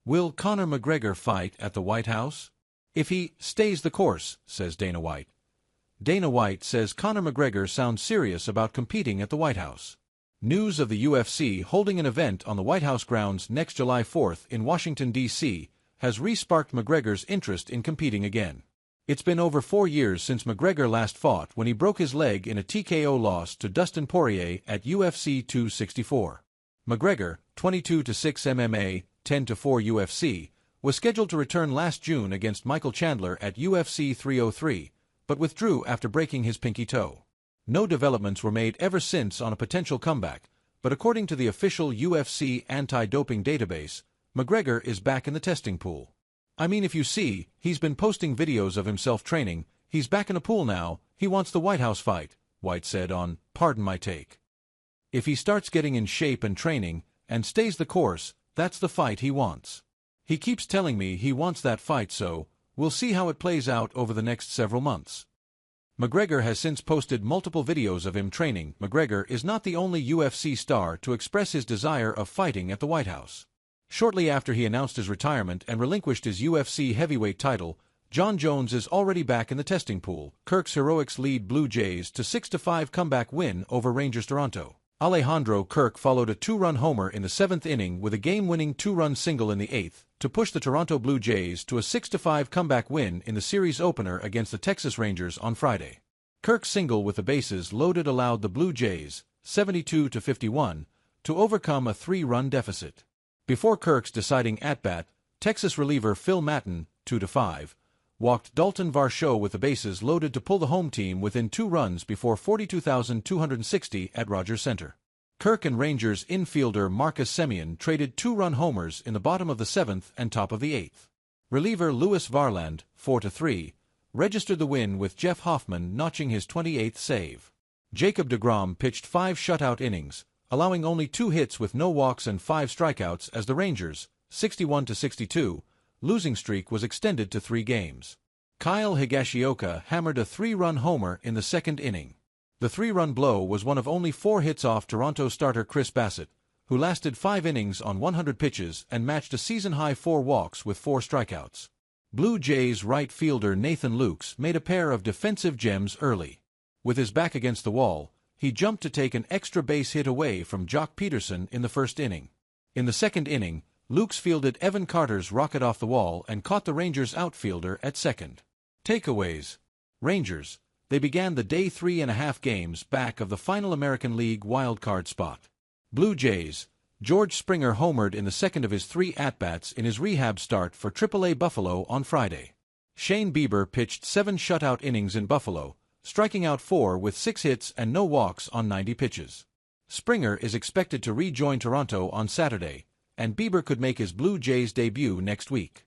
Will Conor McGregor fight at the White House? If he stays the course, says Dana White. Dana White says Conor McGregor sounds serious about competing at the White House. News of the UFC holding an event on the White House grounds next July 4th in Washington, D.C., has re-sparked McGregor's interest in competing again. It's been over 4 years since McGregor last fought when he broke his leg in a TKO loss to Dustin Poirier at UFC 264. McGregor, 22-6 MMA, 10-4 UFC, was scheduled to return last June against Michael Chandler at UFC 303, but withdrew after breaking his pinky toe. No developments were made ever since on a potential comeback, but according to the official UFC anti-doping database, McGregor is back in the testing pool. I mean, if you see, he's been posting videos of himself training, he's back in a pool now, he wants the White House fight, White said on Pardon My Take. If he starts getting in shape and training, and stays the course, that's the fight he wants. He keeps telling me he wants that fight, so we'll see how it plays out over the next several months. McGregor has since posted multiple videos of him training. McGregor is not the only UFC star to express his desire of fighting at the White House. Shortly after he announced his retirement and relinquished his UFC heavyweight title, Jon Jones is already back in the testing pool. Kirk's heroics lead Blue Jays to 6-5 comeback win over Rangers Toronto. Alejandro Kirk followed a 2-run homer in the 7th inning with a game-winning 2-run single in the 8th to push the Toronto Blue Jays to a 6-5 comeback win in the series opener against the Texas Rangers on Friday. Kirk's single with the bases loaded allowed the Blue Jays, 72-51, to overcome a 3-run deficit. Before Kirk's deciding at-bat, Texas reliever Phil Maton, 2-5, walked Dalton Varsho with the bases loaded to pull the home team within 2 runs before 42,260 at Rogers Center. Kirk and Rangers infielder Marcus Semien traded 2-run homers in the bottom of the 7th and top of the 8th. Reliever Louis Varland, 4-3, registered the win with Jeff Hoffman notching his 28th save. Jacob deGrom pitched 5 shutout innings, allowing only 2 hits with no walks and 5 strikeouts as the Rangers, 61-62, losing streak was extended to 3 games. Kyle Higashioka hammered a 3-run homer in the 2nd inning. The 3-run blow was one of only 4 hits off Toronto starter Chris Bassett, who lasted 5 innings on 100 pitches and matched a season-high 4 walks with 4 strikeouts. Blue Jays right fielder Nathan Lukes made a pair of defensive gems early. With his back against the wall, he jumped to take an extra base hit away from Jock Peterson in the 1st inning. In the 2nd inning, Lukes fielded Evan Carter's rocket off the wall and caught the Rangers outfielder at second. Takeaways. Rangers, they began the day 3.5 games back of the final American League wildcard spot. Blue Jays, George Springer homered in the 2nd of his 3 at-bats in his rehab start for AAA Buffalo on Friday. Shane Bieber pitched 7 shutout innings in Buffalo, striking out 4 with 6 hits and no walks on 90 pitches. Springer is expected to rejoin Toronto on Saturday, and Bieber could make his Blue Jays debut next week.